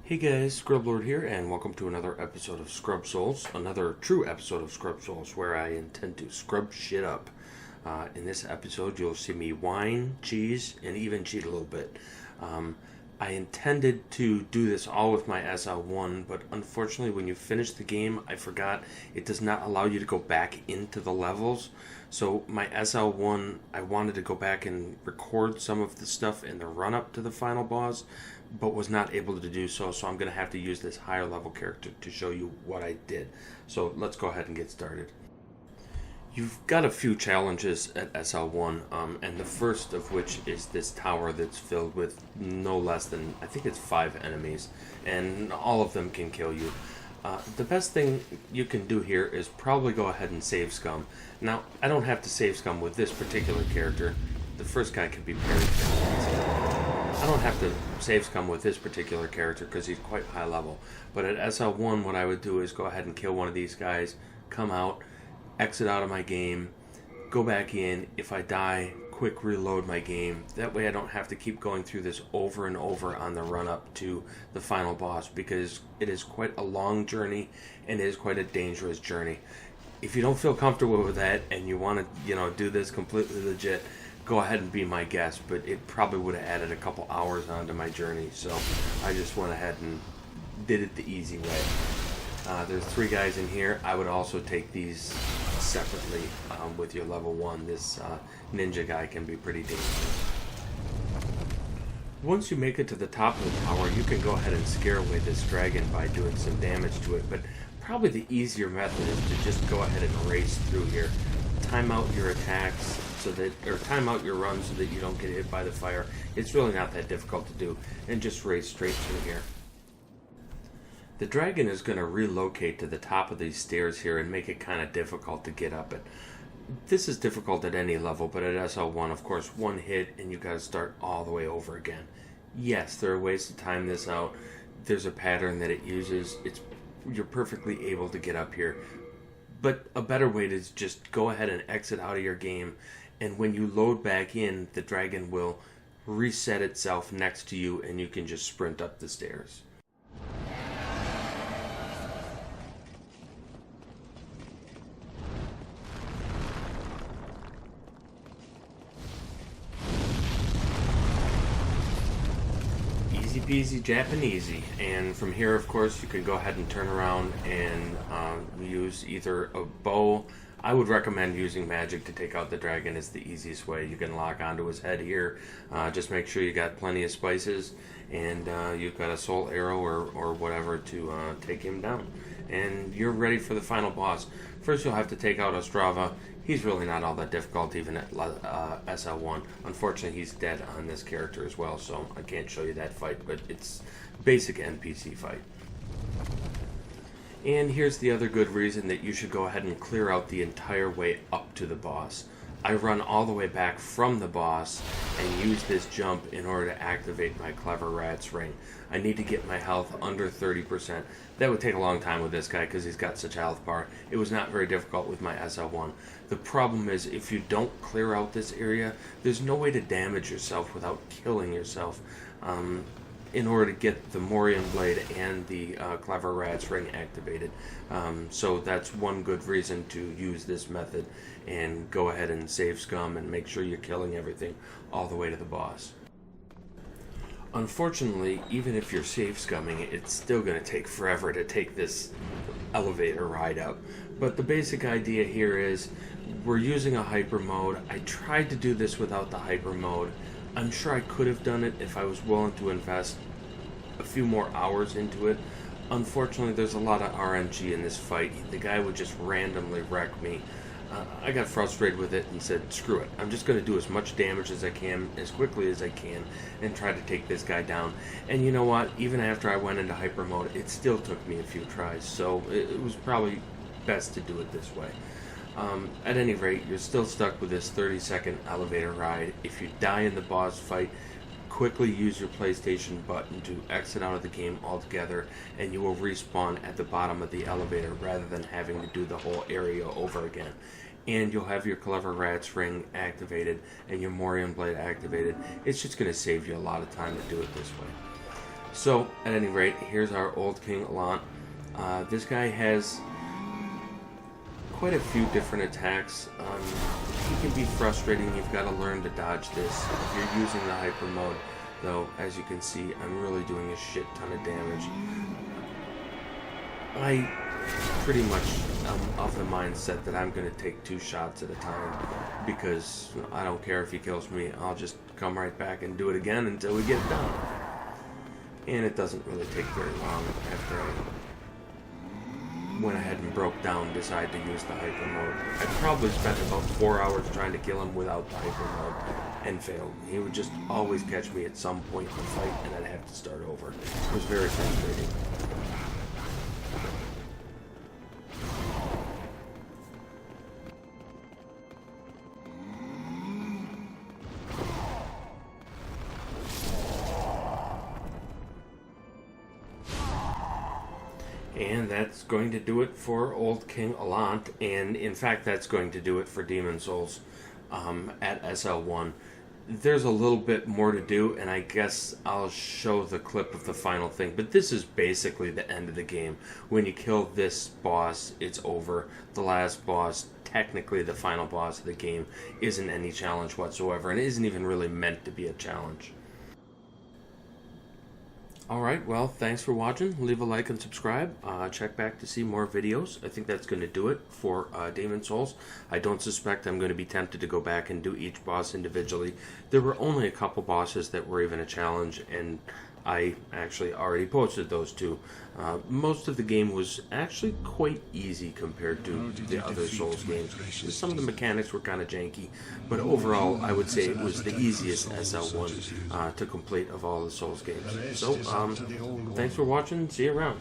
Hey guys, Scrublord here, and welcome to another episode of Scrub Souls, another true episode of Scrub Souls, where I intend to scrub shit up. In this episode, you'll see me whine, cheese, and even cheat a little bit. I intended to do this all with my SL1, but unfortunately when you finish the game, I forgot it does not allow you to go back into the levels. So my SL1, I wanted to go back and record some of the stuff in the run-up to the final boss, but was not able to do so, so I'm going to have to use this higher level character to show you what I did. So let's go ahead and get started. You've got a few challenges at SL1, and the first of which is this tower that's filled with no less than, I think it's 5 enemies, and all of them can kill you. The best thing you can do here is probably go ahead and save scum. Now, I don't have to save scum with this particular character. The first guy can be parried. I don't have to save scum with this particular character because he's quite high level. But at SL1, what I would do is go ahead and kill one of these guys, come out, exit out of my game, go back in. If I die, quick reload my game. That way I don't have to keep going through this over and over on the run up to the final boss, because it is quite a long journey and it is quite a dangerous journey. If you don't feel comfortable with that and you want to, do this completely legit, go ahead and be my guest, but it probably would have added a couple hours onto my journey, so I just went ahead and did it the easy way. There's 3 guys in here. I would also take these separately with your level 1. This ninja guy can be pretty dangerous. Once you make it to the top of the tower, you can go ahead and scare away this dragon by doing some damage to it, but probably the easier method is to just go ahead and race through here. Time out your attacks, or time out your run so that you don't get hit by the fire. It's really not that difficult to do, and just race straight through here. The dragon is going to relocate to the top of these stairs here and make it kind of difficult to get up it. This is difficult at any level, but at SL1, of course, one hit and you got to start all the way over again. Yes, there are ways to time this out. There's a pattern that it uses. You're perfectly able to get up here. But a better way is just go ahead and exit out of your game, and when you load back in, the dragon will reset itself next to you and you can just sprint up the stairs. Easy peasy Japanesey. And from here, of course, you can go ahead and turn around and use either a bow. I would recommend using magic to take out the dragon. Is the easiest way. You can lock onto his head here. Just make sure you got plenty of spices, and you've got a soul arrow or whatever to take him down. And you're ready for the final boss. First, you'll have to take out Ostrava. He's really not all that difficult even at SL1. Unfortunately, he's dead on this character as well, so I can't show you that fight, but it's basic NPC fight. And here's the other good reason that you should go ahead and clear out the entire way up to the boss. I run all the way back from the boss and use this jump in order to activate my Clever Rat's Ring. I need to get my health under 30%. That would take a long time with this guy because he's got such health bar. It was not very difficult with my SL1. The problem is if you don't clear out this area, there's no way to damage yourself without killing yourself. In order to get the Morian Blade and the Clever Rat's Ring activated. So that's one good reason to use this method and go ahead and save scum and make sure you're killing everything all the way to the boss. Unfortunately, even if you're save scumming, it's still going to take forever to take this elevator ride up. But the basic idea here is we're using a hyper mode. I tried to do this without the hyper mode. I'm sure I could have done it if I was willing to invest a few more hours into it. Unfortunately, there's a lot of RNG in this fight. The guy would just randomly wreck me. I got frustrated with it and said, screw it. I'm just going to do as much damage as I can, as quickly as I can, and try to take this guy down. And you know what? Even after I went into hyper mode, it still took me a few tries. So it was probably best to do it this way. At any rate, you're still stuck with this 30-second elevator ride. If you die in the boss fight, quickly use your PlayStation button to exit out of the game altogether, and you will respawn at the bottom of the elevator rather than having to do the whole area over again. And you'll have your Clever Rat's Ring activated and your Morian Blade activated. It's just going to save you a lot of time to do it this way. So, at any rate, here's our old King Allant. This guy has quite a few different attacks. He can be frustrating. You've got to learn to dodge this. If you're using the hyper mode, though, as you can see, I'm really doing a shit ton of damage. I pretty much am of the mindset that I'm going to take 2 shots at a time, because I don't care if he kills me. I'll just come right back and do it again until we get done. And it doesn't really take very long after I went ahead and broke down, decide to use the hyper mode. I probably spent about 4 hours trying to kill him without the hyper mode and failed. He would just always catch me at some point in the fight and I'd have to start over. It was very frustrating. And that's going to do it for Old King Allant, and in fact that's going to do it for Demon Souls at SL1. There's a little bit more to do, and I guess I'll show the clip of the final thing, but this is basically the end of the game. When you kill this boss, it's over. The last boss, technically the final boss of the game, isn't any challenge whatsoever, and it isn't even really meant to be a challenge. Alright, well, thanks for watching. Leave a like and subscribe. Check back to see more videos. I think that's going to do it for Demon Souls. I don't suspect I'm going to be tempted to go back and do each boss individually. There were only a couple bosses that were even a challenge, and I actually already posted those 2. Most of the game was actually quite easy compared to the other Souls games. Some of the mechanics were kind of janky, but overall I would say it was the easiest SL1 to complete of all the Souls games. So, thanks for watching. See you around.